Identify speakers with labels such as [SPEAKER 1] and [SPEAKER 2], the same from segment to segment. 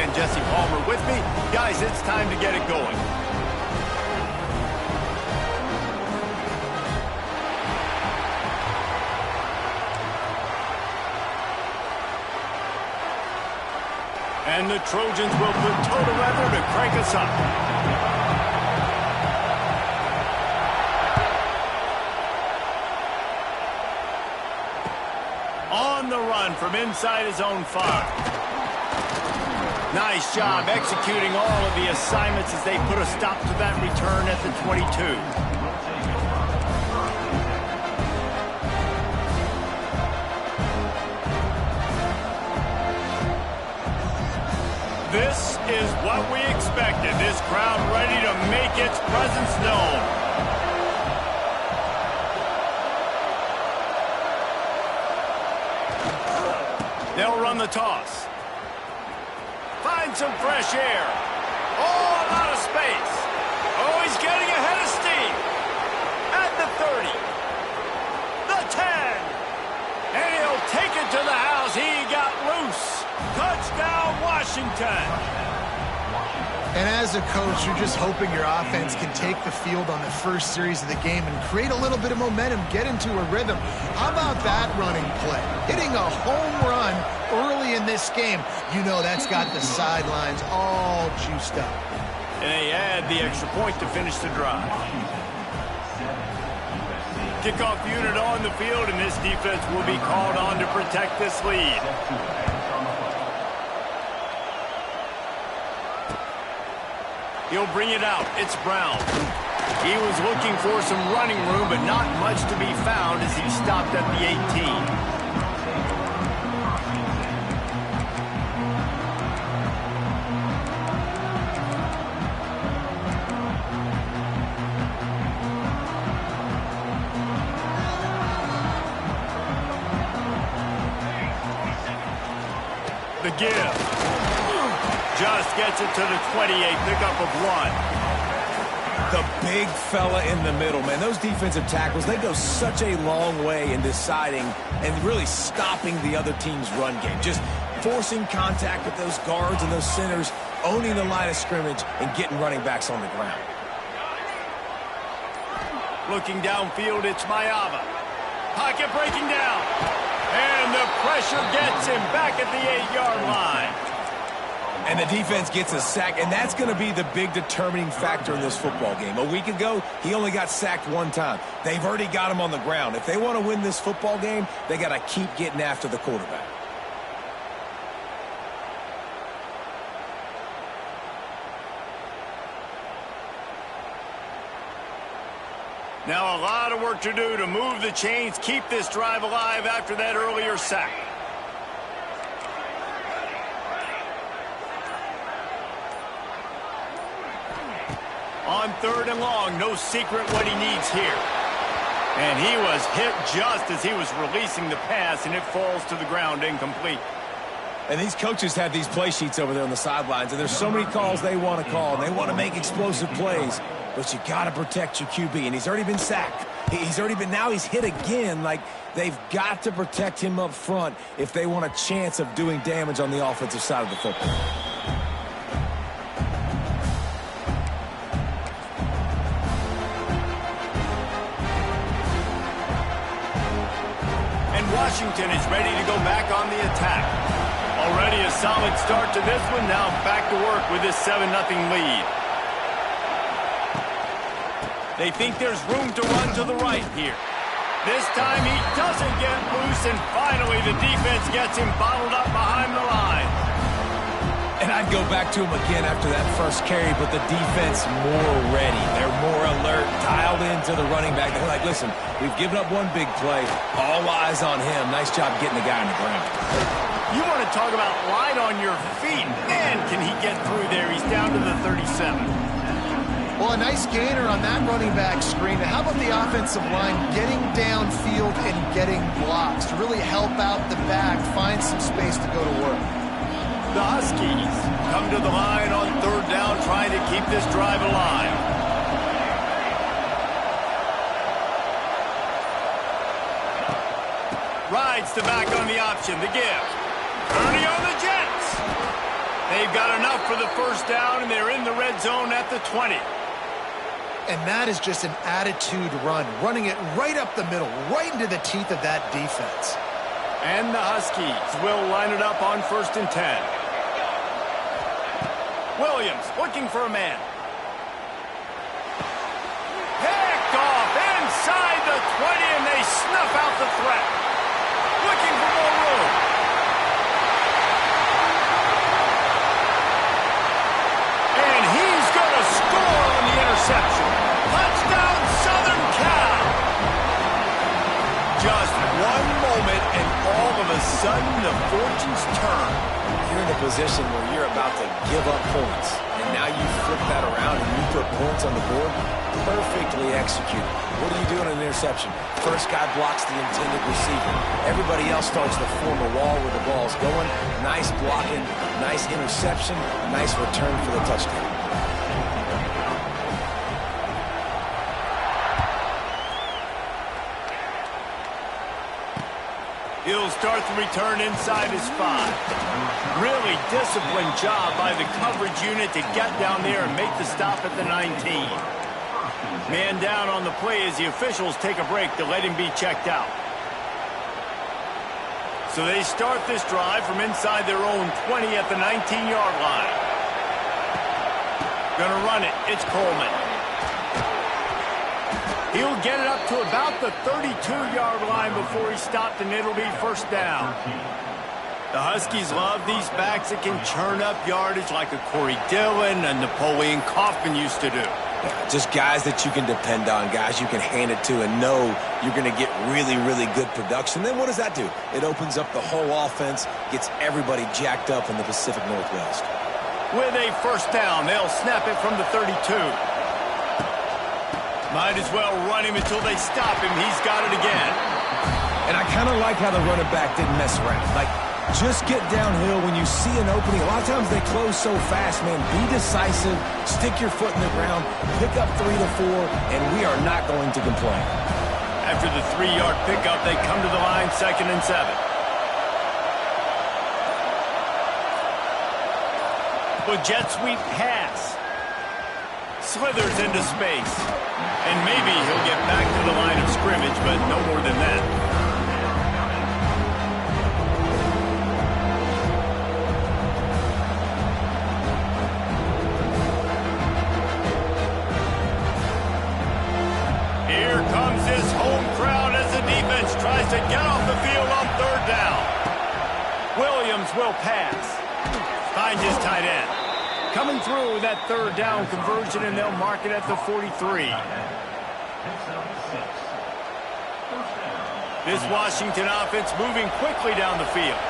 [SPEAKER 1] fan Jesse Palmer with me. Guys, it's time to get it going. And the Trojans will put total weather to crank us up. On the run from inside his own 5. Nice job executing all of the assignments as they put a stop to that return at the 22. This is what we expected. This crowd ready to make its presence known. They'll run the toss. Find some fresh air. Oh, a lot of space. Oh, he's getting ahead of steam. At the 30. The 10. And he'll take it to the house. He got loose. Touchdown, Washington.
[SPEAKER 2] And as a coach, you're just hoping your offense can take the field on the first series of the game and create a little bit of momentum, get into a rhythm. How about that running play? Hitting a home run early in this game. You know that's got the sidelines all juiced up.
[SPEAKER 1] And they add the extra point to finish the drive. Kickoff unit on the field, and this defense will be called on to protect this lead. He'll bring it out. It's Brown. He was looking for some running room, but not much to be found as he stopped at the 18. The give. Just gets it to the 28, pickup of 1.
[SPEAKER 3] The big fella in the middle, man. Those defensive tackles, they go such a long way in deciding and really stopping the other team's run game. Just forcing contact with those guards and those centers, owning the line of scrimmage, and getting running backs on the ground.
[SPEAKER 1] Looking downfield, it's Mayava. Pocket breaking down. And the pressure gets him back at the 8-yard line.
[SPEAKER 3] And the defense gets a sack, and that's going to be the big determining factor in this football game. A week ago, he only got sacked 1 time. They've already got him on the ground. If they want to win this football game, they got to keep getting after the quarterback.
[SPEAKER 1] Now a lot of work to do to move the chains, keep this drive alive after that earlier sack. On 3rd and long, no secret what he needs here. And he was hit just as he was releasing the pass, and it falls to the ground incomplete.
[SPEAKER 3] And these coaches have these play sheets over there on the sidelines, and there's so many calls they want to call, and they want to make explosive plays. But you got to protect your QB, and he's already been sacked. Now he's hit again. Like, they've got to protect him up front if they want a chance of doing damage on the offensive side of the football.
[SPEAKER 1] Washington is ready to go back on the attack. Already a solid start to this one. Now back to work with this 7-0 lead. They think there's room to run to the right here. This time he doesn't get loose, and finally the defense gets him bottled up behind the line.
[SPEAKER 3] And I'd go back to him again after that first carry, but the defense more ready. They're more alert, dialed into the running back. They're like, listen, we've given up one big play. All eyes on him. Nice job getting the guy on the ground.
[SPEAKER 1] You want to talk about light on your feet. Man, can he get through there. He's down to the 37.
[SPEAKER 2] Well, a nice gainer on that running back screen. How about the offensive line getting downfield and getting blocks to really help out the back, find some space to go to work?
[SPEAKER 1] The Huskies come to the line on 3rd down, trying to keep this drive alive. Rides the back on the option, the give. Early on the Jets. They've got enough for the first down, and they're in the red zone at the 20.
[SPEAKER 2] And that is just an attitude run, running it right up the middle, right into the teeth of that defense.
[SPEAKER 1] And the Huskies will line it up on 1st and 10. Williams looking for a man. Picked off inside the 20, and they snuff out the threat. Looking for more room. And he's going to score on the interception. Touchdown, Southern Cal. Just one moment, and all of a sudden, the fortunes turn.
[SPEAKER 3] You're in a position where you're about to give up points, and now you flip that around and you put points on the board. Perfectly executed. What do you do in an interception? First guy blocks the intended receiver. Everybody else starts to form a wall where the ball's going. Nice blocking, nice interception, nice return for the touchdown.
[SPEAKER 1] He'll start the return inside his 5. Really disciplined job by the coverage unit to get down there and make the stop at the 19. Man down on the play as the officials take a break to let him be checked out. So they start this drive from inside their own 20 at the 19-yard line. Gonna run it. It's Coleman. He'll get it up to about the 32-yard line before he's stopped, and it'll be first down. The Huskies love these backs that can churn up yardage like a Corey Dillon and Napoleon Kaufman used to do.
[SPEAKER 3] Yeah, just guys that you can depend on, guys you can hand it to and know you're going to get really, really good production. Then what does that do? It opens up the whole offense, gets everybody jacked up in the Pacific Northwest.
[SPEAKER 1] With a first down, they'll snap it from the 32. Might as well run him until they stop him. He's got it again.
[SPEAKER 3] And I kind of like how the running back didn't mess around. Like, just get downhill when you see an opening. A lot of times they close so fast, man. Be decisive, stick your foot in the ground, pick up 3 to 4, and we are not going to complain.
[SPEAKER 1] After the 3-yard pickup, they come to the line, 2nd and 7. With jet sweep pass. Slithers into space. And maybe he'll get back to the line of scrimmage, but no more than that. Here comes his home crowd as the defense tries to get off the field on 3rd down. Williams will pass. Finds his tight end. Coming through with that 3rd down conversion, and they'll mark it at the 43. This Washington offense moving quickly down the field.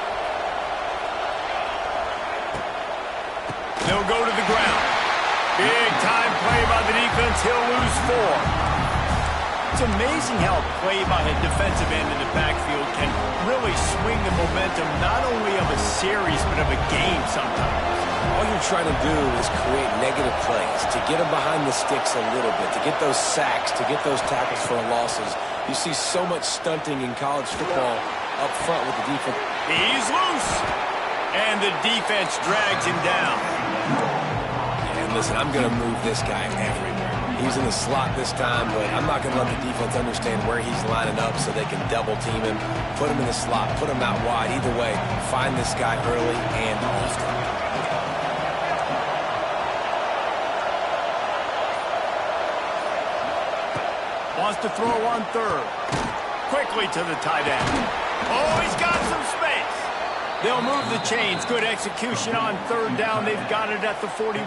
[SPEAKER 1] They'll go to the ground. Big time play by the defense. He'll lose 4. It's amazing how a play by a defensive end in the backfield can really swing the momentum not only of a series but of a game sometimes.
[SPEAKER 3] All you're trying to do is create negative plays, to get them behind the sticks a little bit, to get those sacks, to get those tackles for losses. You see so much stunting in college football up front with the defense.
[SPEAKER 1] He's loose, and the defense drags him down.
[SPEAKER 3] And listen, I'm going to move this guy everywhere. He's in the slot this time, but I'm not going to let the defense understand where he's lining up so they can double team him, put him in the slot, put him out wide. Either way, find this guy early and often.
[SPEAKER 1] Wants to throw on 3rd. Quickly to the tight end. Oh, he's got some space. They'll move the chains. Good execution on 3rd down. They've got it at the 41.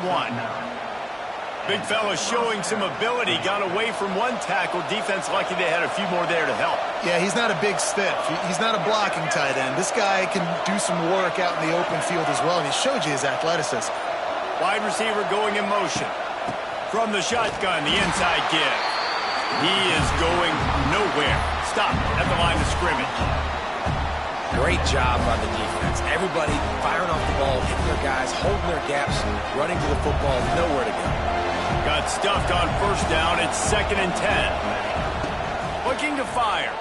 [SPEAKER 1] Big fella showing some ability. Got away from one tackle. Defense lucky they had a few more there to help.
[SPEAKER 2] Yeah, he's not a big stiff. He's not a blocking tight end. This guy can do some work out in the open field as well, and he showed you his athleticism.
[SPEAKER 1] Wide receiver going in motion. From the shotgun, the inside give. He is going nowhere. Stop at the line of scrimmage.
[SPEAKER 3] Great job by the defense. Everybody firing off the ball, hitting their guys, holding their gaps, running to the football, nowhere to go.
[SPEAKER 1] Got stuffed on 1st down. It's 2nd and 10. Looking to fire.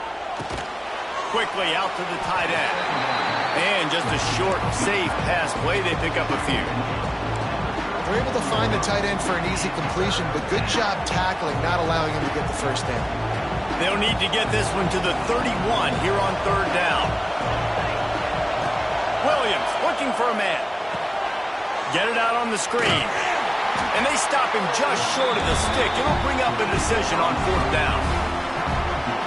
[SPEAKER 1] Quickly out to the tight end. And just a short, safe pass play. They pick up a few.
[SPEAKER 2] They're able to find the tight end for an easy completion, but good job tackling, not allowing him to get the first down.
[SPEAKER 1] They'll need to get this one to the 31 here on third down. Williams looking for a man. Get it out on the screen. And they stop him just short of the stick. It'll bring up a decision on fourth down.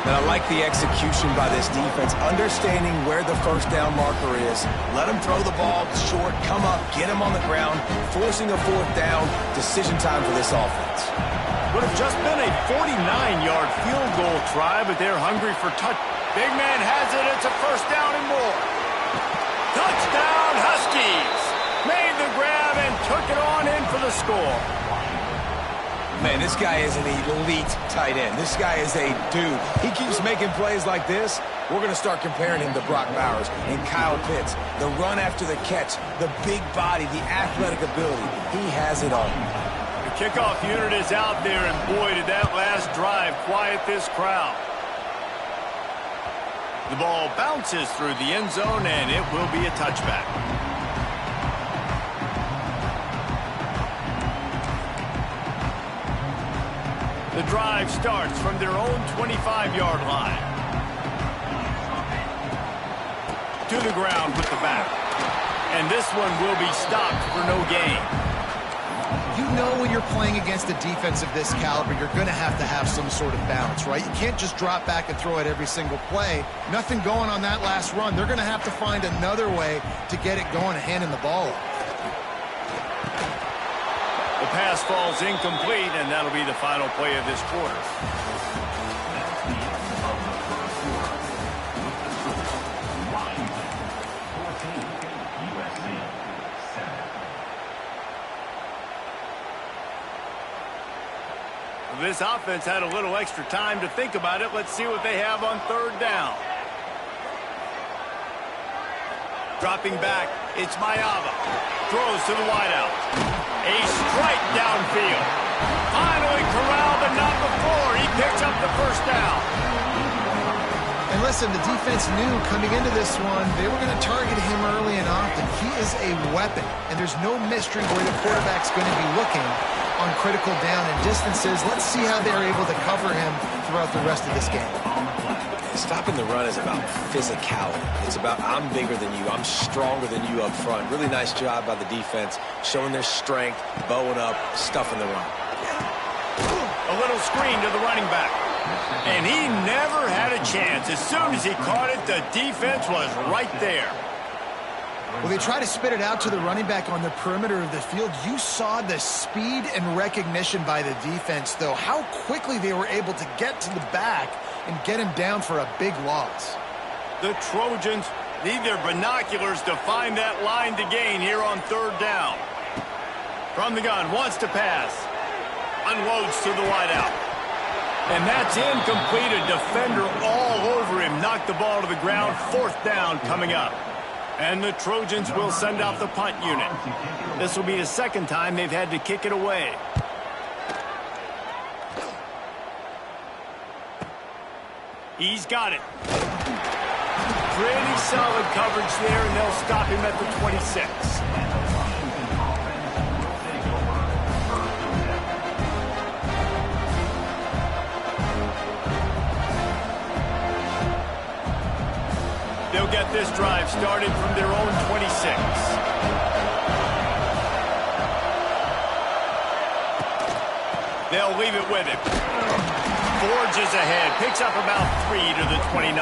[SPEAKER 3] And I like the execution by this defense, understanding where the first down marker is. Let him throw the ball short, come up, get him on the ground, forcing a fourth down. Decision time for this offense.
[SPEAKER 1] Would have just been a 49-yard field goal try, but they're hungry for touch. Big man has it. It's a first down and more. Touchdown, Huskies. Made the grab and took it on in for the score.
[SPEAKER 3] Man, this guy is an elite tight end. This guy is a dude. He keeps making plays like this. We're going to start comparing him to Brock Bowers and Kyle Pitts. The run after the catch, the big body, the athletic ability. He has it all.
[SPEAKER 1] The kickoff unit is out there, and boy, did that last drive quiet this crowd. The ball bounces through the end zone, and it will be a touchback. The drive starts from their own 25-yard line. To the ground with the back. And this one will be stopped for no gain.
[SPEAKER 2] You know when you're playing against a defense of this caliber, you're going to have some sort of balance, right? You can't just drop back and throw it every single play. Nothing going on that last run. They're going to have to find another way to get it going and handing the ball off.
[SPEAKER 1] The pass falls incomplete, and that'll be the final play of this quarter. This offense had a little extra time to think about it. Let's see what they have on third down. Dropping back, it's Mayava. Throws to the wideout. A strike downfield. Finally corralled, but not before. He picks up the first down.
[SPEAKER 2] And listen, the defense knew coming into this one, they were going to target him early and often. He is a weapon, and there's no mystery where the quarterback's going to be looking on critical down and distances. Let's see how they're able to cover him throughout the rest of this game.
[SPEAKER 3] Stopping the run is about physicality. It's about I'm bigger than you, I'm stronger than you up front. Really nice job by the defense, showing their strength, bowing up, stuffing the run.
[SPEAKER 1] A little screen to the running back. And he never had a chance. As soon as he caught it, the defense was right there.
[SPEAKER 2] Well, they try to spit it out to the running back on the perimeter of the field. You saw the speed and recognition by the defense, though. How quickly they were able to get to the back and get him down for a big loss.
[SPEAKER 1] The Trojans need their binoculars to find that line to gain here on third down. From the gun, wants to pass. Unloads to the wideout. And that's incomplete. A defender all over him. Knocked the ball to the ground. Fourth down coming up. And the Trojans will send out the punt unit. This will be the second time they've had to kick it away. He's got it. Pretty solid coverage there, and they'll stop him at the 26. They'll get this drive started from their own 26. They'll leave it with him. Forges ahead, picks up about 3 to the 29.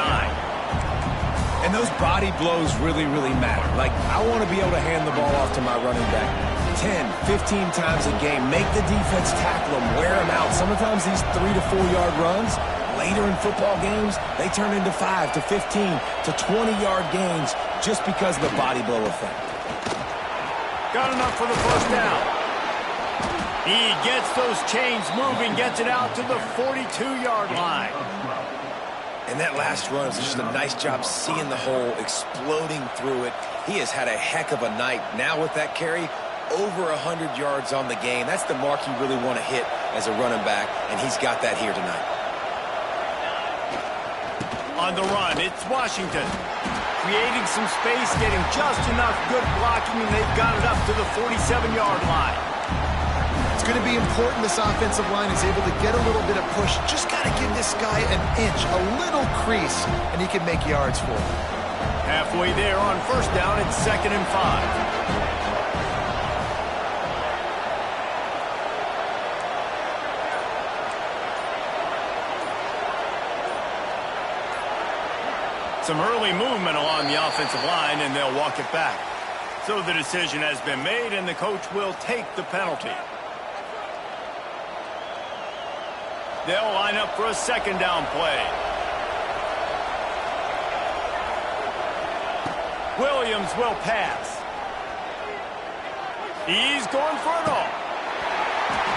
[SPEAKER 3] And those body blows really, really matter. Like, I want to be able to hand the ball off to my running back 10, 15 times a game. Make the defense tackle them, wear them out. Sometimes these 3 to 4 yard runs, later in football games, they turn into 5 to 15 to 20-yard gains just because of the body blow effect.
[SPEAKER 1] Got enough for the first down. He gets those chains moving, gets it out to the 42-yard line.
[SPEAKER 3] And that last run is just a nice job seeing the hole, exploding through it. He has had a heck of a night. Now with that carry, over 100 yards on the game. That's the mark you really want to hit as a running back, and he's got that here tonight.
[SPEAKER 1] On the run, it's Washington. creating some space, getting just enough good blocking, and they've got it up to the 47-yard line.
[SPEAKER 2] It's going to be important this offensive line is able to get a little bit of push. Just got to give this guy an inch, a little crease, and he can make yards for him.
[SPEAKER 1] Halfway there on first down, it's 2nd and 5. Some early movement along the offensive line, and they'll walk it back. So the decision has been made, and the coach will take the penalty. They'll line up for a 2nd down play. Williams will pass. He's going for it all.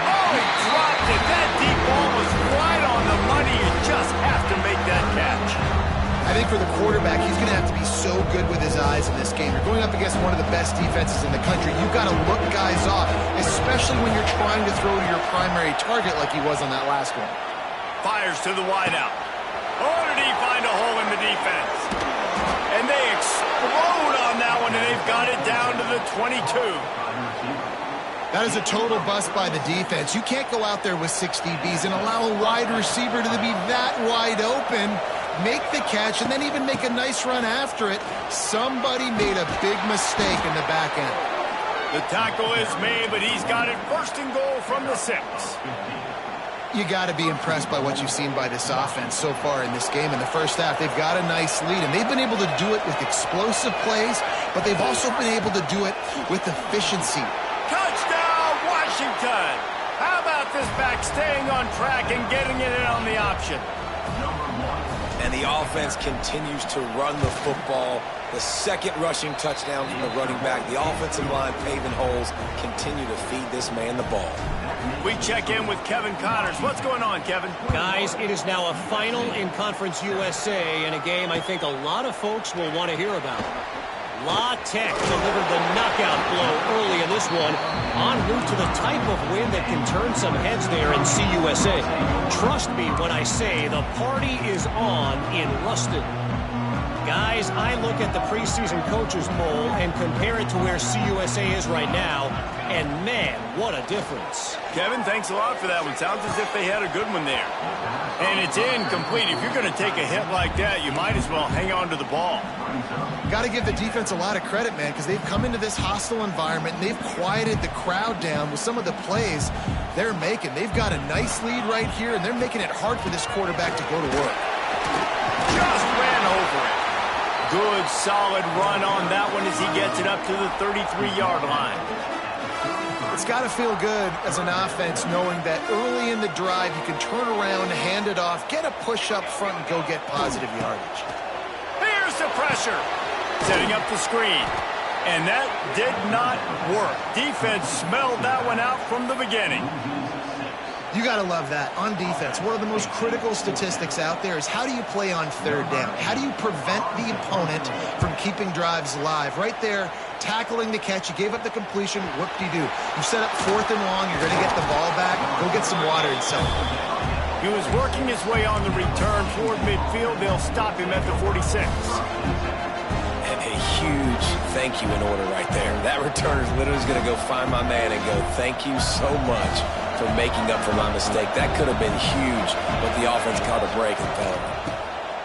[SPEAKER 1] Oh, he dropped it. That deep ball was right on the money. You just have to make that catch.
[SPEAKER 2] I think for the quarterback, he's going to have to be so good with his eyes in this game. You're going up against one of the best defenses in the country. You've got to look guys off, especially when you're trying to throw to your primary target like he was on that last one.
[SPEAKER 1] Fires to the wideout. Oh, did he find a hole in the defense? And they explode on that one, and they've got it down to the 22.
[SPEAKER 2] That is a total bust by the defense. You can't go out there with 6 DBs and allow a wide receiver to be that wide open, make the catch, and then even make a nice run after it. Somebody made a big mistake in the back end.
[SPEAKER 1] The tackle is made, but he's got it 1st and goal from the 6.
[SPEAKER 2] You got to be impressed by what you've seen by this offense so far in this game. In the first half, they've got a nice lead, and they've been able to do it with explosive plays, but they've also been able to do it with efficiency.
[SPEAKER 1] Touchdown, Washington! How about this back staying on track and getting it in on the option?
[SPEAKER 3] And the offense continues to run the football. The 2nd rushing touchdown from the running back. The offensive line paving holes continue to feed this man the ball.
[SPEAKER 1] We check in with Kevin Connors. What's going on, Kevin?
[SPEAKER 4] Guys, it is now a final in Conference USA in a game I think a lot of folks will want to hear about. La Tech delivered the knockout blow early in this one, en route to the type of win that can turn some heads there in CUSA. Trust me when I say the party is on in Ruston. Guys, I look at the preseason coaches poll and compare it to where CUSA is right now, and man, what a difference.
[SPEAKER 1] Kevin, thanks a lot for that one. Sounds as if they had a good one there. And it's incomplete. If you're going to take a hit like that, you might as well hang on to the ball.
[SPEAKER 2] Got to give the defense a lot of credit, man, because they've come into this hostile environment, and they've quieted the crowd down with some of the plays they're making. They've got a nice lead right here, and they're making it hard for this quarterback to go to work.
[SPEAKER 1] Just ran over it. Good, solid run on that one as he gets it up to the 33-yard line.
[SPEAKER 2] It's got to feel good as an offense knowing that early in the drive you can turn around, hand it off, get a push up front, and go get positive yardage.
[SPEAKER 1] Here's the pressure. Setting up the screen. And that did not work. Defense smelled that one out from the beginning.
[SPEAKER 2] You got to love that. On defense, one of the most critical statistics out there is how do you play on 3rd down? How do you prevent the opponent from keeping drives alive? Right there, tackling the catch. You gave up the completion. Whoop-de-doo. You set up 4th and long. You're going to get the ball back. Go get some water and sell it.
[SPEAKER 1] He was working his way on the return toward midfield. They'll stop him at the 46.
[SPEAKER 3] And a huge thank you in order right there. That returner is literally going to go find my man and go, thank you so much for making up for my mistake. That could have been huge, but the offense caught a break and fell.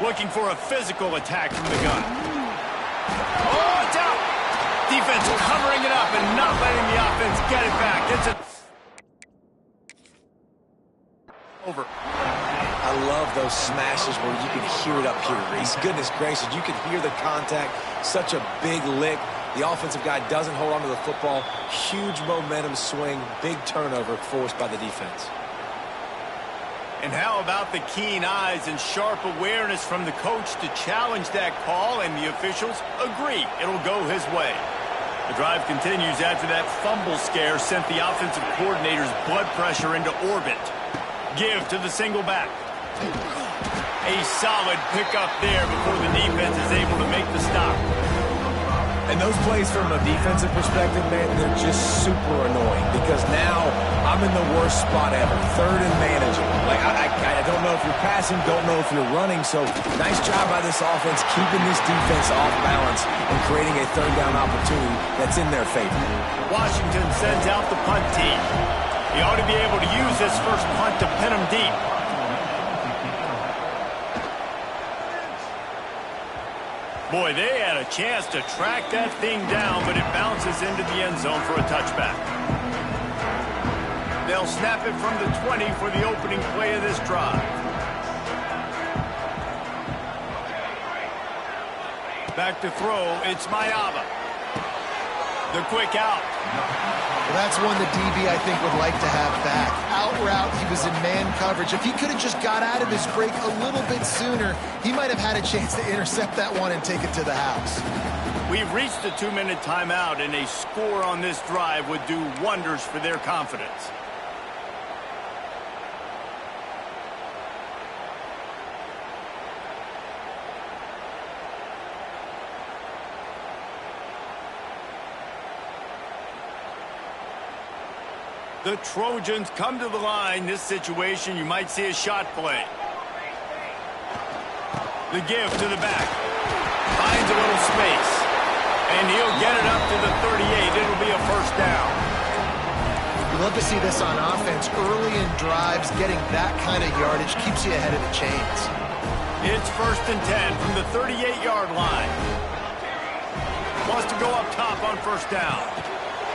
[SPEAKER 1] Looking for a physical attack from the gun. Oh, it's out! Defense covering it up and not letting the offense get it back. It's a... over.
[SPEAKER 3] I love those smashes where you can hear it up here, Reese. Goodness gracious, you can hear the contact. Such a big lick. The offensive guy doesn't hold on to the football. Huge momentum swing. Big turnover forced by the defense.
[SPEAKER 1] And how about the keen eyes and sharp awareness from the coach to challenge that call, and the officials agree it'll go his way. The drive continues after that fumble scare sent the offensive coordinator's blood pressure into orbit. Give to the single back. A solid pickup there before the defense is able to make the stop.
[SPEAKER 3] And those plays from a defensive perspective, man, they're just super annoying. because now I'm in the worst spot ever, third and manageable. Like, I don't know if you're passing, don't know if you're running, so nice job by this offense keeping this defense off balance and creating a third down opportunity that's in their favor.
[SPEAKER 1] Washington sends out the punt team. He ought to be able to use this first punt to pin him deep. Boy, they had a chance to track that thing down, but it bounces into the end zone for a touchback. They'll snap it from the 20 for the opening play of this drive. Back to throw, it's Mayaba. The quick out.
[SPEAKER 2] Well, that's one the DB, I think, would like to have back. Out route, he was in man coverage. If he could have just got out of his break a little bit sooner, he might have had a chance to intercept that one and take it to the house.
[SPEAKER 1] We've reached the 2-minute timeout, and a score on this drive would do wonders for their confidence. The Trojans come to the line. This situation, you might see a shot play. The give to the back. Finds a little space. And he'll get it up to the 38. It'll be a first down.
[SPEAKER 2] You love to see this on offense. Early in drives, getting that kind of yardage keeps you ahead of the chains.
[SPEAKER 1] It's 1st and 10 from the 38-yard line. Wants to go up top on first down.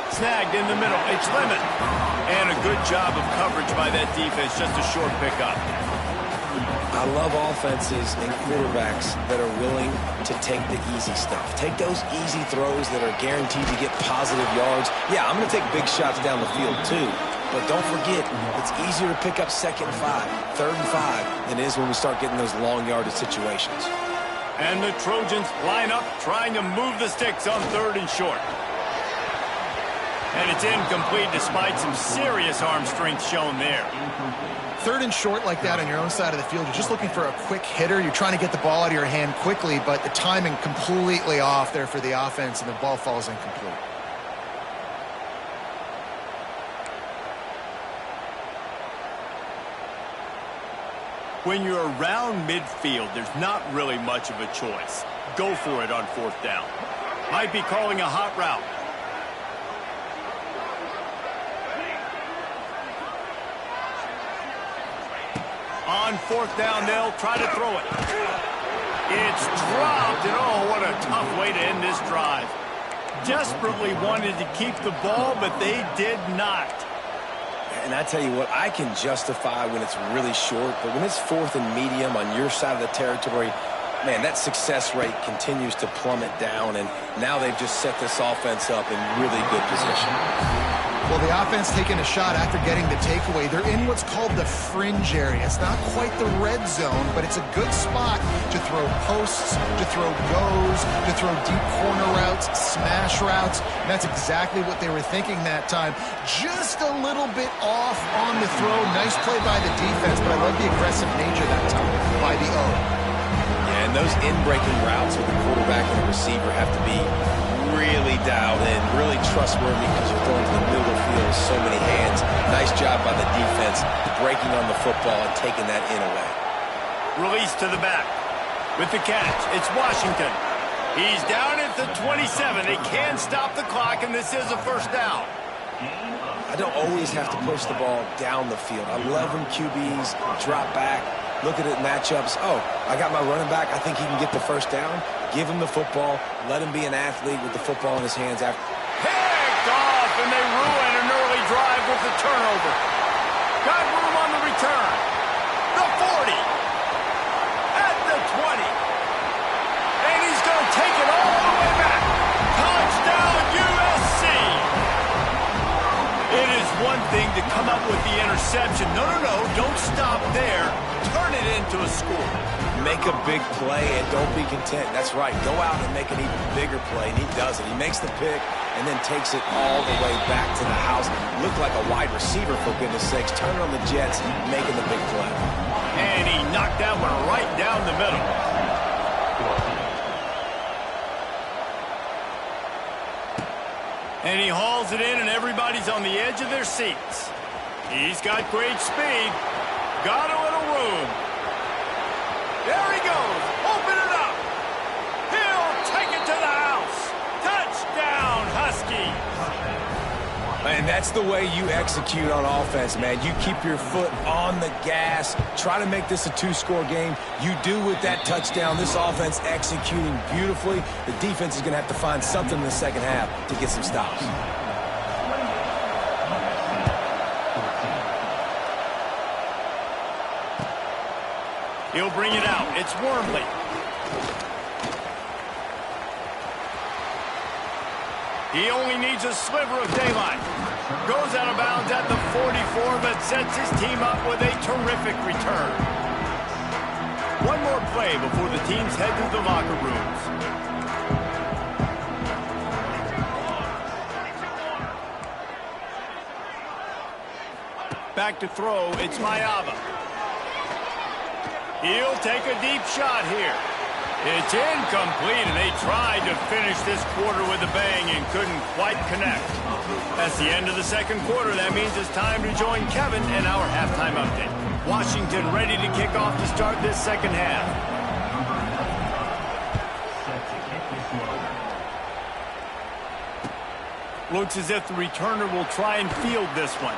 [SPEAKER 1] Snagged in the middle. It's Lemon. And a good job of coverage by that defense. Just a short pickup.
[SPEAKER 3] I love offenses and quarterbacks that are willing to take the easy stuff. Take those easy throws that are guaranteed to get positive yards. Yeah, I'm going to take big shots down the field too. But don't forget, it's easier to pick up 2nd and 5, 3rd and 5 than it is when we start getting those long yardage situations.
[SPEAKER 1] And the Trojans line up trying to move the sticks on 3rd and short. And it's incomplete despite some serious arm strength shown there.
[SPEAKER 2] 3rd and short like that on your own side of the field, you're just looking for a quick hitter. You're trying to get the ball out of your hand quickly, but the timing completely off there for the offense, and the ball falls incomplete.
[SPEAKER 1] When you're around midfield, there's not really much of a choice. Go for it on 4th down. Might be calling a hot route. On 4th down, they'll try to throw it. It's dropped, and oh, what a tough way to end this drive. Desperately wanted to keep the ball, but they did not.
[SPEAKER 3] And I tell you what, I can justify when it's really short, but when it's 4th and medium on your side of the territory, man, that success rate continues to plummet down, and now they've just set this offense up in really good position.
[SPEAKER 2] Well, the offense taking a shot after getting the takeaway. They're in what's called the fringe area. It's not quite the red zone, but it's a good spot to throw posts, to throw goes, to throw deep corner routes, smash routes. And that's exactly what they were thinking that time. Just a little bit off on the throw. Nice play by the defense, but I love the aggressive nature that time by the O.
[SPEAKER 3] Yeah, and those in-breaking routes with the quarterback and the receiver have to be really dialed in, really trustworthy because you're throwing to the middle of the field with so many hands. Nice job by the defense breaking on the football and taking that in away.
[SPEAKER 1] Release to the back. With the catch, it's Washington. He's down at the 27. They can stop the clock, and this is a first down.
[SPEAKER 3] I don't always have to push the ball down the field. I love when QBs drop back, look at it matchups. Oh, I got my running back. I think he can get the first down. Give him the football. Let him be an athlete with the football in his hands after.
[SPEAKER 1] Picked off, and they ruin an early drive with the turnover. Got room on the return. The 40. At the 20. And he's going to take it all the way back. Touchdown, USC. It is one thing to come up with the interception. No, don't stop there. Turn it into a score.
[SPEAKER 3] Make a big play and don't be content. That's right. Go out and make an even bigger play, and he does it. He makes the pick and then takes it all the way back to the house. Looked like a wide receiver, for goodness sakes. Turning on the Jets, making the big play.
[SPEAKER 1] And he knocked that one right down the middle. And he hauls it in, and everybody's on the edge of their seats. He's got great speed. Got a little room. There he goes. Open it up. He'll take it to the house. Touchdown, Huskies.
[SPEAKER 3] And that's the way you execute on offense, man. You keep your foot on the gas. Try to make this a two-score game. You do with that touchdown. This offense executing beautifully. The defense is going to have to find something in the second half to get some stops.
[SPEAKER 1] He'll bring it out. It's Wormley. He only needs a sliver of daylight. Goes out of bounds at the 44, but sets his team up with a terrific return. One more play before the teams head to the locker rooms. Back to throw, it's Mayava. He'll take a deep shot here. It's incomplete, and they tried to finish this quarter with a bang and couldn't quite connect. That's the end of the second quarter. That means it's time to join Kevin in our halftime update. Washington ready to kick off to start this second half. Looks as if the returner will try and field this one.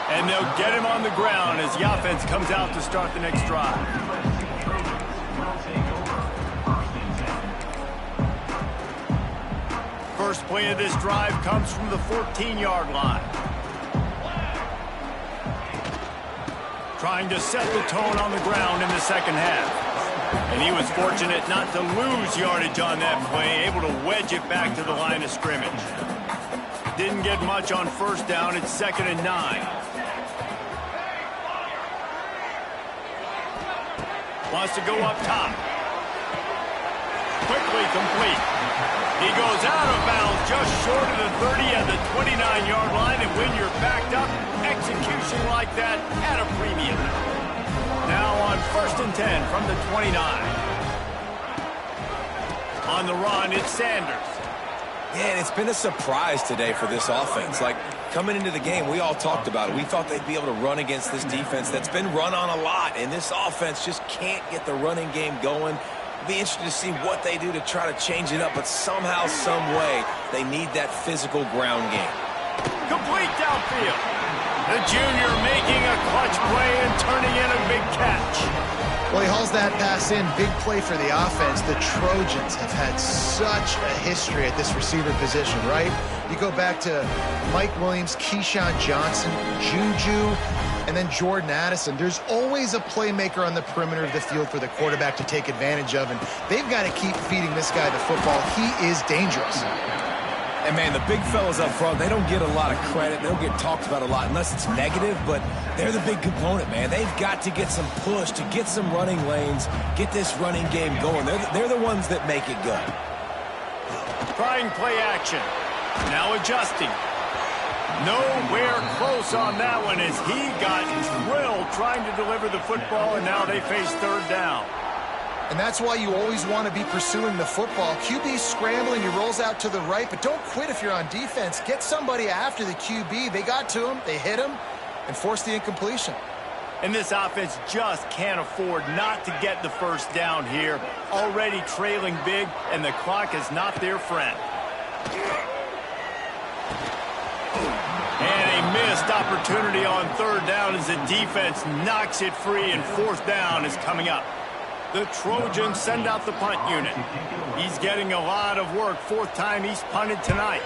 [SPEAKER 1] And they'll get him on the ground as the offense comes out to start the next drive. First play of this drive comes from the 14-yard line. Trying to set the tone on the ground in the second half. And he was fortunate not to lose yardage on that play, able to wedge it back to the line of scrimmage. Didn't get much on first down. It's 2nd and 9. Wants to go up top. Quickly complete. He goes out of bounds just short of the 30 at the 29-yard line, and when you're backed up, execution like that at a premium. Now on 1st and 10 from the 29. On the run, it's Sanders.
[SPEAKER 3] Yeah, and it's been a surprise today for this offense. Like, coming into the game, we all talked about it. We thought they'd be able to run against this defense that's been run on a lot, and this offense just can't get the running game going. Be interested to see what they do to try to change it up, but somehow, some way, they need that physical ground game.
[SPEAKER 1] Complete downfield. The junior making a clutch play and turning in a big catch.
[SPEAKER 2] Well, he hauls that pass in. Big play for the offense. The Trojans have had such a history at this receiver position, right? You go back to Mike Williams, Keyshawn Johnson, Juju, and then Jordan Addison. There's always a playmaker on the perimeter of the field for the quarterback to take advantage of, and they've got to keep feeding this guy the football. He is dangerous.
[SPEAKER 3] And, man, the big fellas up front, they don't get a lot of credit. They don't get talked about a lot unless it's negative, but they're the big component, man. They've got to get some push, to get some running lanes, get this running game going. They're the ones that make it go.
[SPEAKER 1] Trying play action. Now adjusting. Nowhere close on that one as he got drilled trying to deliver the football, and now they face 3rd down.
[SPEAKER 2] And that's why you always want to be pursuing the football. QB's scrambling, he rolls out to the right, but don't quit if you're on defense. Get somebody after the QB. They got to him, they hit him, and forced the incompletion.
[SPEAKER 1] And this offense just can't afford not to get the first down here. Already trailing big, and the clock is not their friend. And a missed opportunity on 3rd down as the defense knocks it free, and 4th down is coming up. The Trojans send out the punt unit. He's getting a lot of work. 4th time he's punted tonight.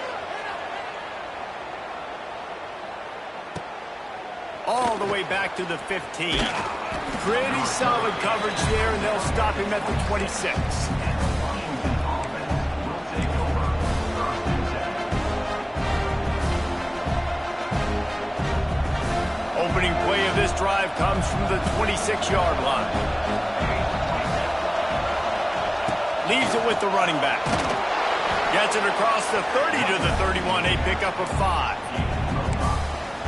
[SPEAKER 1] All the way back to the 15. Pretty solid coverage there, and they'll stop him at the 26. Opening play of this drive comes from the 26-yard line. Leaves it with the running back. Gets it across the 30 to the 31, a pickup of 5.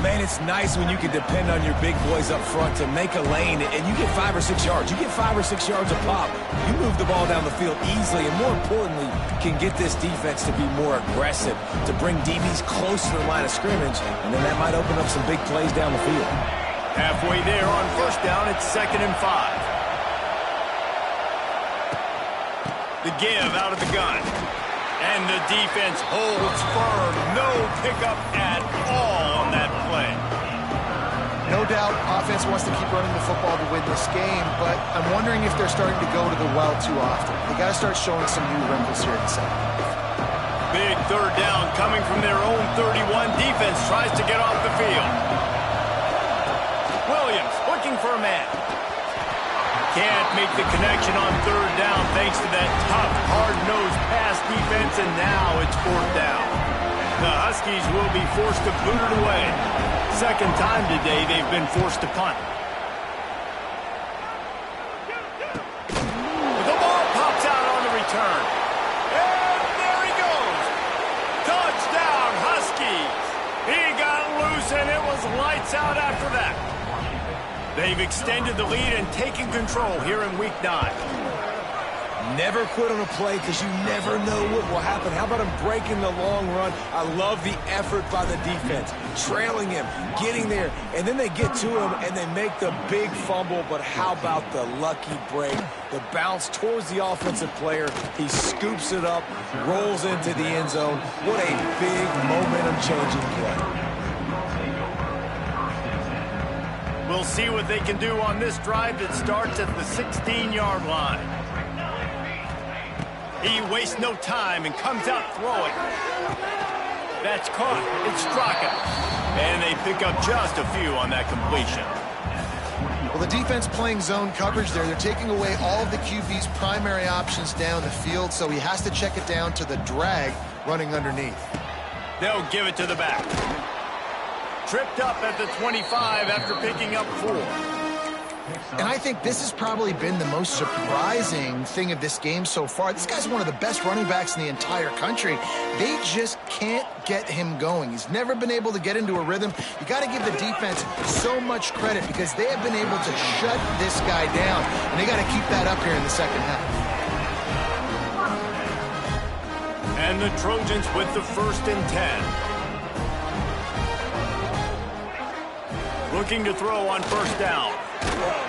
[SPEAKER 3] man, it's nice when you can depend on your big boys up front to make a lane, and you get 5 or 6 yards. You get 5 or 6 yards a pop. You move the ball down the field easily, and more importantly, can get this defense to be more aggressive, to bring DBs close to the line of scrimmage, and then that might open up some big plays down the field.
[SPEAKER 1] Halfway there on first down, it's 2nd and 5. The give out of the gun. And the defense holds firm. No pickup at all on that play.
[SPEAKER 2] No doubt offense wants to keep running the football to win this game, but I'm wondering if they're starting to go to the well too often. They got to start showing some new wrinkles here in the second.
[SPEAKER 1] Big third down coming from their own 31. Defense tries to get off the field. Williams looking for a man. Can't make the connection on third down thanks to that tough, hard-nosed pass defense, and now it's 4th down. The Huskies will be forced to boot it away. Second time today they've been forced to punt. The ball pops out on the return. And there he goes. Touchdown, Huskies. He got loose, and it was lights out after that. They've extended the lead and taken control here in Week 9.
[SPEAKER 3] Never quit on a play because you never know what will happen. How about him breaking the long run? I love the effort by the defense. Trailing him, getting there, and then they get to him and they make the big fumble. But how about the lucky break? The bounce towards the offensive player. He scoops it up, rolls into the end zone. What a big momentum-changing play.
[SPEAKER 1] We'll see what they can do on this drive that starts at the 16-yard line. He wastes no time and comes out throwing. That's caught. It's Straka. And they pick up just a few on that completion.
[SPEAKER 2] Well, the defense playing zone coverage there. They're taking away all of the QB's primary options down the field, so he has to check it down to the drag running underneath.
[SPEAKER 1] They'll give it to the back. Tripped up at the 25 after picking up 4.
[SPEAKER 2] And I think this has probably been the most surprising thing of this game so far. This guy's one of the best running backs in the entire country. They just can't get him going. He's never been able to get into a rhythm. You got to give the defense so much credit because they have been able to shut this guy down. And they got to keep that up here in the second half.
[SPEAKER 1] And the Trojans with the 1st and 10. Looking to throw on first down.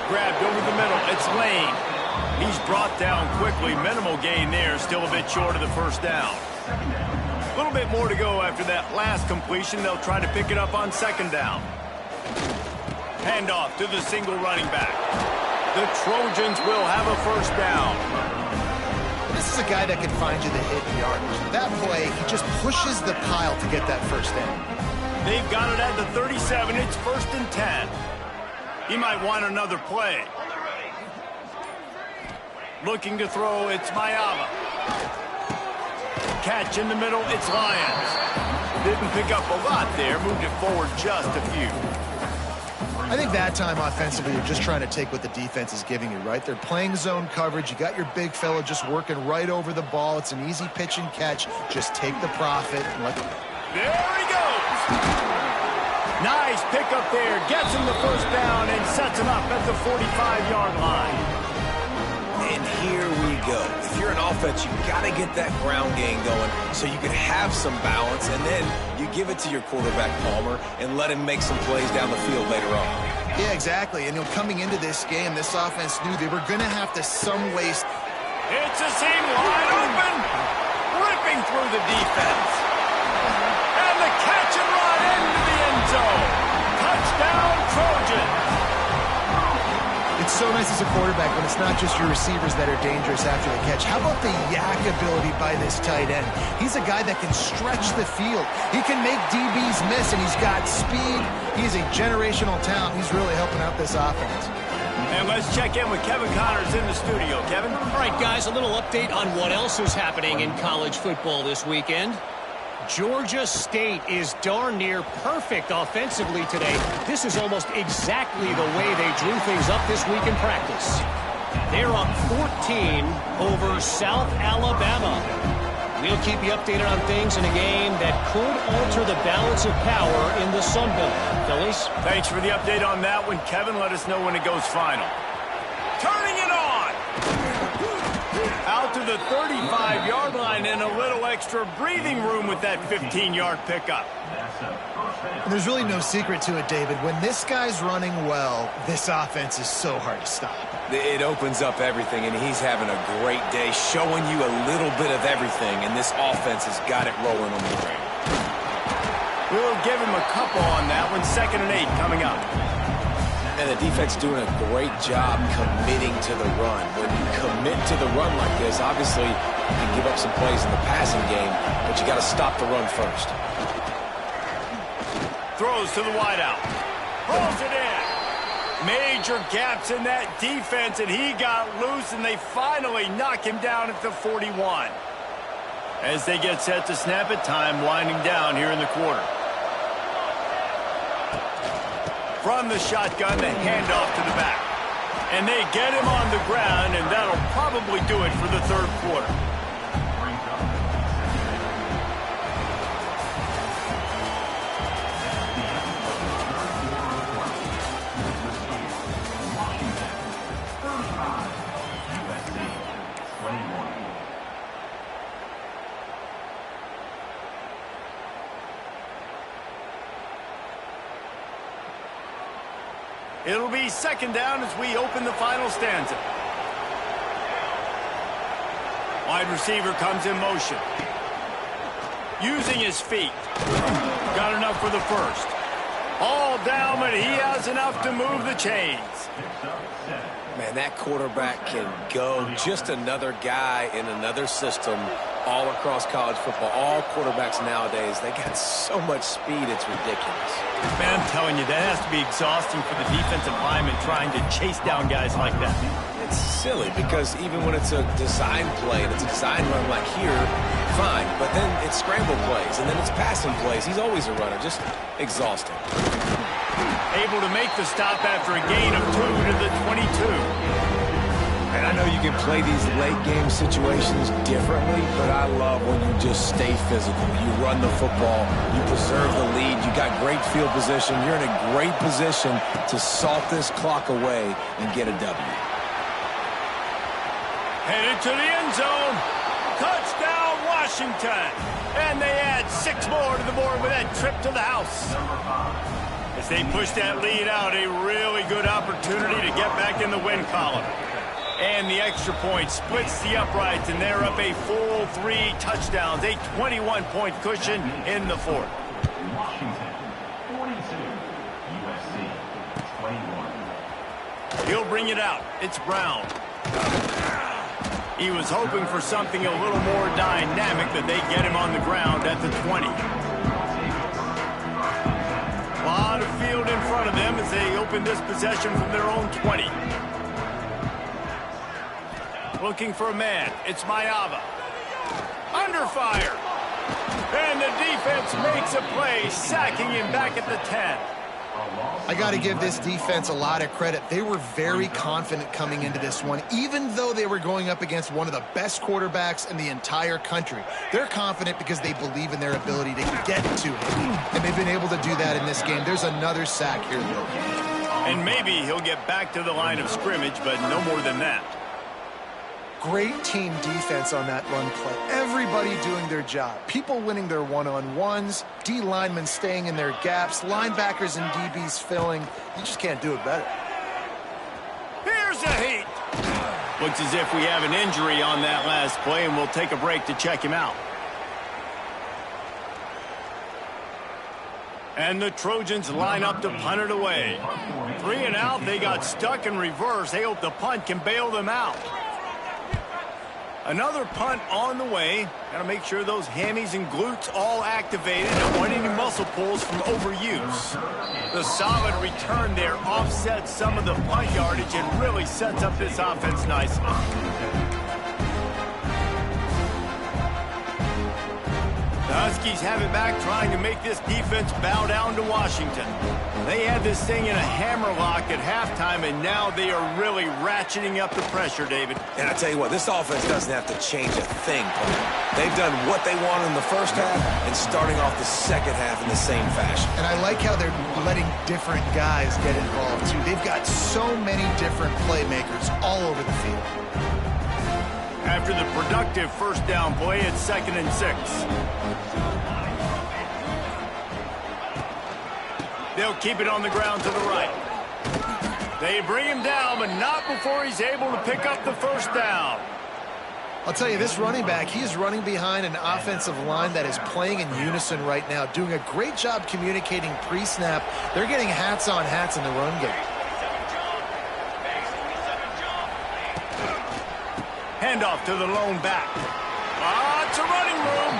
[SPEAKER 1] Grabbed over the middle. It's Lane. He's brought down quickly. Minimal gain there. Still a bit short of the first down. A little bit more to go after that last completion. They'll try to pick it up on second down. Handoff to the single running back. The Trojans will have a first down.
[SPEAKER 2] This is a guy that can find you the hidden yardage. That play, he just pushes the pile to get that first down.
[SPEAKER 1] They've got it at the 37. It's 1st and 10. He might want another play. Looking to throw, it's Mayava. Catch in the middle, it's Lyons. Didn't pick up a lot there, moved it forward just a few.
[SPEAKER 2] I think that time offensively, you're just trying to take what the defense is giving you, right? They're playing zone coverage. You got your big fella just working right over the ball. It's an easy pitch and catch. Just take the profit and let them...
[SPEAKER 1] There he goes. Nice pickup there. Gets him the first down and sets him up at the 45-yard line.
[SPEAKER 3] And here we go. If you're an offense, you got to get that ground game going so you can have some balance, and then you give it to your quarterback, Palmer, and let him make some plays down the field later on.
[SPEAKER 2] Yeah, exactly. And coming into this game, this offense knew they were going to have to some ways.
[SPEAKER 1] It's a seam wide open. Ripping through the defense. And the catch and run into the end zone. Touchdown, Trojans.
[SPEAKER 2] It's so nice as a quarterback when it's not just your receivers that are dangerous after the catch. How about the yak ability by this tight end? He's a guy that can stretch the field. He can make DBs miss, and he's got speed. He's a generational talent. He's really helping out this offense.
[SPEAKER 1] And let's check in with Kevin Connors in the studio. Kevin?
[SPEAKER 4] All right, guys, a little update on what else is happening in college football this weekend. Georgia State is darn near perfect offensively today. This is almost exactly the way they drew things up this week in practice. They're up 14 over South Alabama. We'll keep you updated on things in a game that could alter the balance of power in the Sun Belt. Phillies?
[SPEAKER 1] Thanks for the update on that one, Kevin. Let us know when it goes final. Turning it on! Out to the 35-yard line and a little extra breathing room with that 15-yard pickup.
[SPEAKER 2] And there's really no secret to it, David. When this guy's running well, this offense is so hard to stop.
[SPEAKER 3] It opens up everything, and he's having a great day, showing you a little bit of everything, and this offense has got it rolling on the ground.
[SPEAKER 1] We'll give him a couple on that one. 2nd and 8 coming up.
[SPEAKER 3] And the defense doing a great job committing to the run. When you commit to the run like this, obviously you can give up some plays in the passing game, but you got to stop the run first.
[SPEAKER 1] Throws to the wideout. Pulls it in. Major gaps in that defense, and he got loose, and they finally knock him down at the 41. As they get set to snap it, time winding down here in the quarter. From the shotgun, the handoff to the back. And they get him on the ground, and that'll probably do it for the 3rd quarter. It'll be 2nd down as we open the final stanza. Wide receiver comes in motion. Using his feet. Got enough for the 1st. All down, but he has enough to move the chains.
[SPEAKER 3] Man, that quarterback can go. Just another guy in another system all across college football. All quarterbacks nowadays, they got so much speed, it's ridiculous.
[SPEAKER 1] Man, I'm telling you, that has to be exhausting for the defensive lineman trying to chase down guys like that.
[SPEAKER 3] It's silly because even when it's a design play and it's a design run like here, fine. But then it's scramble plays and then it's passing plays. He's always a runner, just exhausting.
[SPEAKER 1] Able to make the stop after a gain of 2 to the 22.
[SPEAKER 3] And I know you can play these late game situations differently, but I love when you just stay physical. You run the football, you preserve the lead, you got great field position, you're in a great position to salt this clock away and get a W.
[SPEAKER 1] Headed to the end zone. Touchdown, Washington. And they add 6 more to the board with that trip to the house. As they push that lead out, a really good opportunity to get back in the win column. And the extra point splits the uprights, and they're up a full 3 touchdowns, a 21-point cushion in the 4th.
[SPEAKER 5] Washington, 42. USC, 21.
[SPEAKER 1] He'll bring it out. It's Brown. He was hoping for something a little more dynamic, but they get him on the ground at the 20. A lot of field in front of them as they open this possession from their own 20. Looking for a man. It's Mayava. Under fire. And the defense makes a play, sacking him back at the 10.
[SPEAKER 2] I got to give this defense a lot of credit. They were very confident coming into this one, even though they were going up against one of the best quarterbacks in the entire country. They're confident because they believe in their ability to get to him, and they've been able to do that in this game. There's another sack here, though.
[SPEAKER 1] And maybe he'll get back to the line of scrimmage, but no more than that.
[SPEAKER 2] Great team defense on that run play. Everybody doing their job. People winning their one-on-ones, D linemen staying in their gaps, linebackers and DBs filling. You just can't do it better.
[SPEAKER 1] Here's a heat. Looks as if we have an injury on that last play, and we'll take a break to check him out. And the Trojans line up to punt it away. 3 and out, they got stuck in reverse. They hope the punt can bail them out. Another punt on the way. Got to make sure those hammies and glutes all activated. Don't want any muscle pulls from overuse. The solid return there offsets some of the punt yardage and really sets up this offense nicely. Huskies have it back, trying to make this defense bow down to Washington. They had this thing in a hammerlock at halftime, and now they are really ratcheting up the pressure, David.
[SPEAKER 3] And I tell you what, this offense doesn't have to change a thing, Paul. They've done what they wanted in the first half and starting off the second half in the same fashion.
[SPEAKER 2] And I like how they're letting different guys get involved, too. They've got so many different playmakers all over the field.
[SPEAKER 1] After the productive first down play, it's 2nd and 6. They'll keep it on the ground to the right. They bring him down, but not before he's able to pick up the first down.
[SPEAKER 2] I'll tell you, this running back, he is running behind an offensive line that is playing in unison right now, doing a great job communicating pre-snap. They're getting hats on hats in the run game.
[SPEAKER 1] Handoff to the lone back. It's a running room.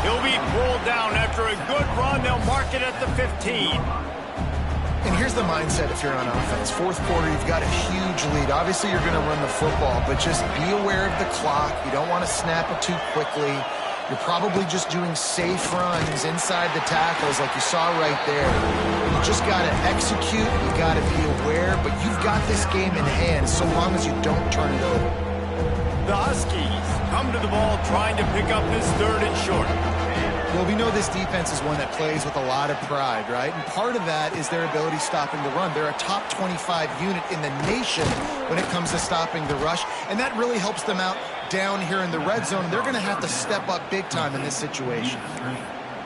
[SPEAKER 1] He'll be pulled down after a good run. They'll mark it at the 15.
[SPEAKER 2] And here's the mindset if you're on offense. Fourth quarter, you've got a huge lead. Obviously, you're going to run the football, but just be aware of the clock. You don't want to snap it too quickly. You're probably just doing safe runs inside the tackles like you saw right there. You just got to execute. You got to be aware, but you've got this game in hand so long as you don't turn it over.
[SPEAKER 1] The Huskies come to the ball trying to pick up this 3rd and short.
[SPEAKER 2] Well, we know this defense is one that plays with a lot of pride, right? And part of that is their ability stopping the run. They're a top 25 unit in the nation when it comes to stopping the rush, and that really helps them out down here in the red zone. They're going to have to step up big time in this situation.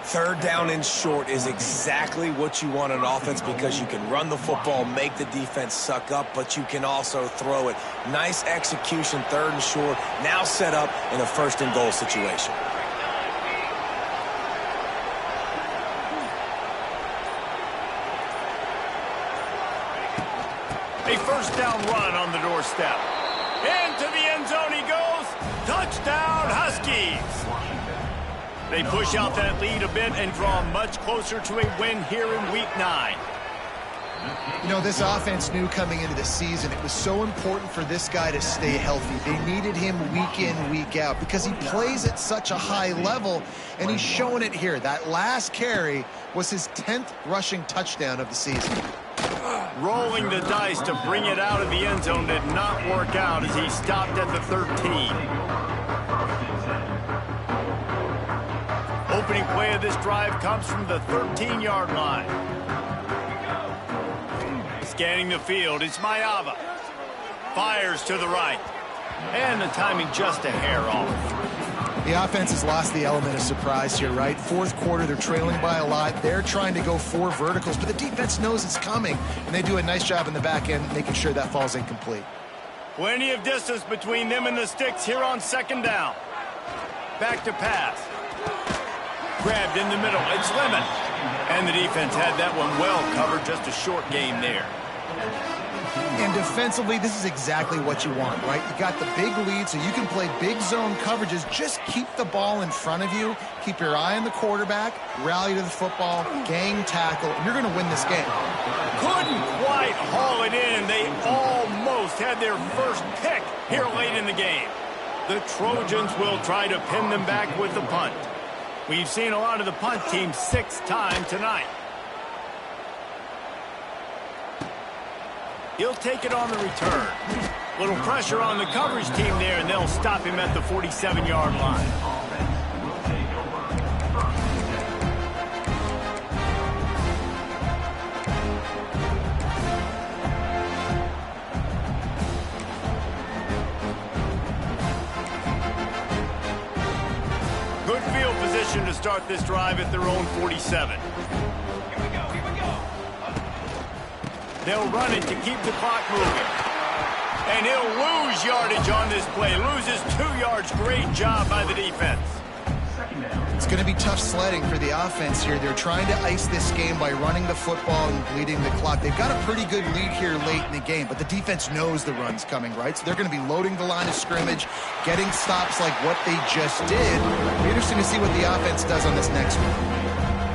[SPEAKER 3] 3rd down and short is exactly what you want on offense because you can run the football, make the defense suck up, but you can also throw it. Nice execution, 3rd and short, now set up in a 1st and goal situation.
[SPEAKER 1] A first down run on the doorstep. Into the end zone he goes. Touchdown, Huskies. They push out that lead a bit and draw much closer to a win here in Week 9.
[SPEAKER 2] You know, this offense knew coming into the season it was so important for this guy to stay healthy. They needed him week in, week out because he plays at such a high level, and he's showing it here. That last carry was his 10th rushing touchdown of the season.
[SPEAKER 1] Rolling the dice to bring it out of the end zone did not work out as he stopped at the 13. Opening play of this drive comes from the 13-yard line. Scanning the field, it's Mayava. Fires to the right. And the timing just a hair off.
[SPEAKER 2] The offense has lost the element of surprise here, right? Fourth quarter, they're trailing by a lot. They're trying to go 4 verticals, but the defense knows it's coming, and they do a nice job in the back end making sure that falls incomplete.
[SPEAKER 1] Plenty of distance between them and the sticks here on 2nd down. Back to pass. Grabbed in the middle. It's Lemon. And the defense had that one well covered. Just a short game there.
[SPEAKER 2] And defensively, this is exactly what you want, right? You got the big lead, so you can play big zone coverages. Just keep the ball in front of you. Keep your eye on the quarterback. Rally to the football. Gang tackle. And you're going to win this game.
[SPEAKER 1] Couldn't quite haul it in. They almost had their first pick here late in the game. The Trojans will try to pin them back with the punt. We've seen a lot of the punt team 6 times tonight. He'll take it on the return. Little pressure on the coverage team there, and they'll stop him at the 47-yard line. Good field position to start this drive at their own 47. They'll run it to keep the clock moving. And he'll lose yardage on this play. Loses 2 yards. Great job by the defense.
[SPEAKER 2] It's going to be tough sledding for the offense here. They're trying to ice this game by running the football and bleeding the clock. They've got a pretty good lead here late in the game, but the defense knows the run's coming, right? So they're going to be loading the line of scrimmage, getting stops like what they just did. It'll be interesting to see what the offense does on this next one.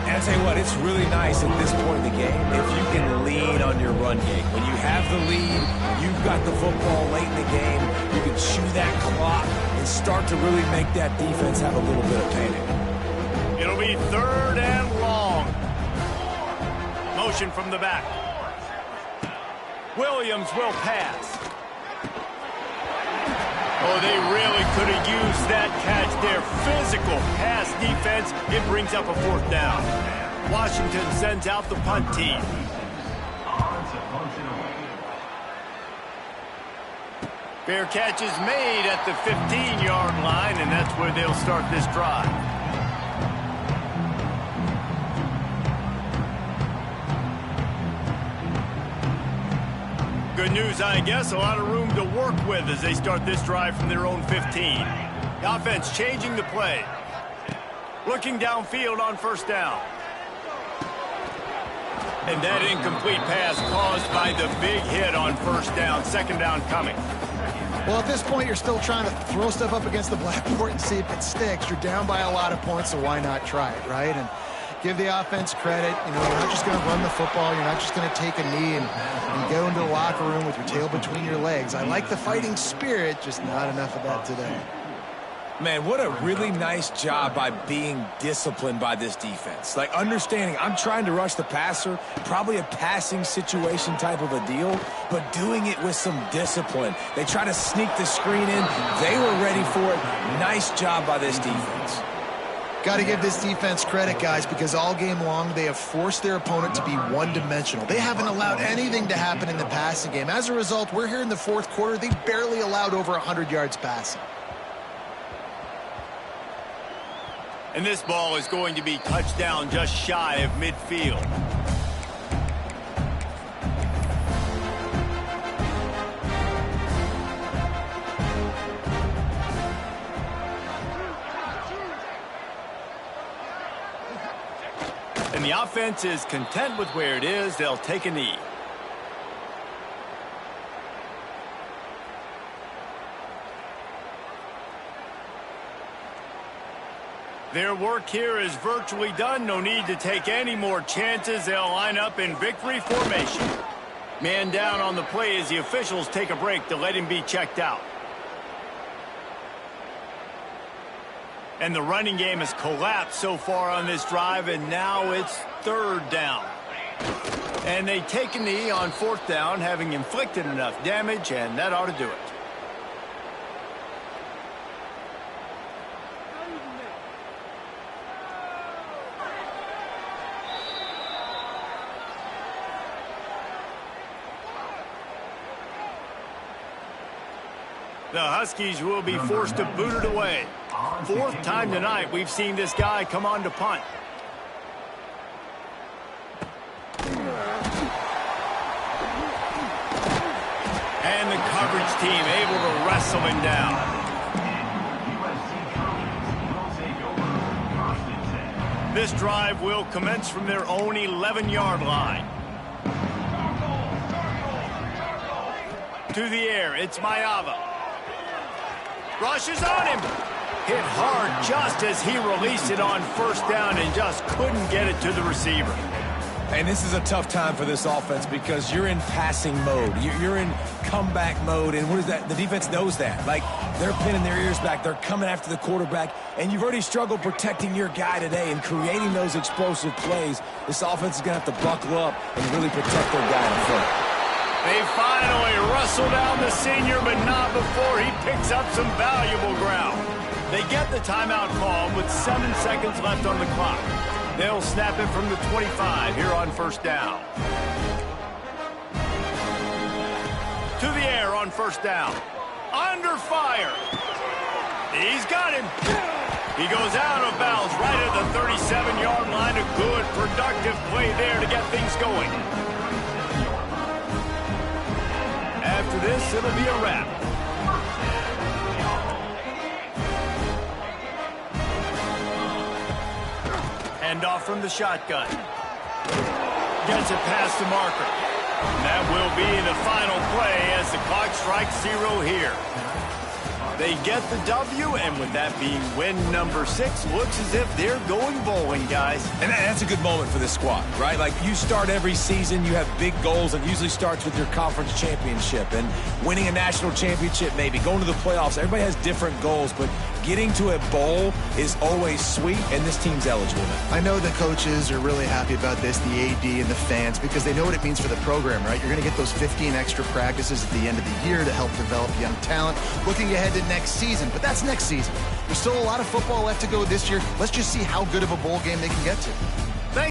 [SPEAKER 3] And I tell you what, it's really nice at this point in the game if you can lean on your run game. When you have the lead, you've got the football late in the game, you can chew that clock and start to really make that defense have a little bit of panic.
[SPEAKER 1] It'll be 3rd and long. Motion from the back. Williams will pass. Oh, they really could have used that catch there. Physical pass defense. It brings up a 4th down. Washington sends out the punt team. Fair catch is made at the 15-yard line, and that's where they'll start this drive. Good news, I guess. A lot of room to work with as they start this drive from their own 15. The offense changing the play. Looking downfield on 1st down. And that incomplete pass caused by the big hit on 1st down. 2nd down coming.
[SPEAKER 2] Well, at this point, you're still trying to throw stuff up against the blackboard and see if it sticks. You're down by a lot of points, so why not try it, right? And give the offense credit. You know, you're not just going to run the football. You're not just going to take a knee and go into the locker room with your tail between your legs. I like the fighting spirit, just not enough of that today.
[SPEAKER 3] Man, what a really nice job by being disciplined by this defense. Like, understanding I'm trying to rush the passer, probably a passing situation type of a deal, but doing it with some discipline. They try to sneak the screen in. They were ready for it. Nice job by this defense.
[SPEAKER 2] Got to give this defense credit, guys, because all game long they have forced their opponent to be one-dimensional. They haven't allowed anything to happen in the passing game. As a result, we're here in the 4th quarter. They barely allowed over 100 yards passing.
[SPEAKER 1] And this ball is going to be touched down just shy of midfield. And the offense is content with where it is. They'll take a knee. Their work here is virtually done. No need to take any more chances. They'll line up in victory formation. Man down on the play as the officials take a break to let him be checked out. And the running game has collapsed so far on this drive, and now it's 3rd down. And they take a knee on 4th down, having inflicted enough damage, and that ought to do it. The Huskies will be forced to boot it away. 4th time tonight we've seen this guy come on to punt. And the coverage team able to wrestle him down. This drive will commence from their own 11-yard line. To the air, it's Mayava. Rushes on him. Hit hard just as he released it on 1st down and just couldn't get it to the receiver.
[SPEAKER 3] And this is a tough time for this offense because you're in passing mode. You're in comeback mode, and what is that? The defense knows that. Like, they're pinning their ears back. They're coming after the quarterback, and you've already struggled protecting your guy today and creating those explosive plays. This offense is going to have to buckle up and really protect their guy in front.
[SPEAKER 1] They finally wrestle down the senior, but not before he picks up some valuable ground. They get the timeout call with 7 seconds left on the clock. They'll snap it from the 25 here on 1st down. To the air on 1st down. Under fire. He's got him. He goes out of bounds right at the 37-yard line. A good, productive play there to get things going. After this, it'll be a wrap. Hand off from the shotgun. Gets it past the marker. And that will be the final play as the clock strikes 0 here. They get the W, and with that being win number 6, looks as if they're going bowling, guys.
[SPEAKER 3] And that's a good moment for this squad, right? Like, you start every season, you have big goals, and usually starts with your conference championship and winning a national championship, maybe going to the playoffs. Everybody has different goals, but getting to a bowl is always sweet, and this team's eligible now.
[SPEAKER 2] I know the coaches are really happy about this, the AD and the fans, because they know what it means for the program, right? You're going to get those 15 extra practices at the end of the year to help develop young talent, looking ahead to next season. But that's next season. There's still a lot of football left to go this year. Let's just see how good of a bowl game they can get to.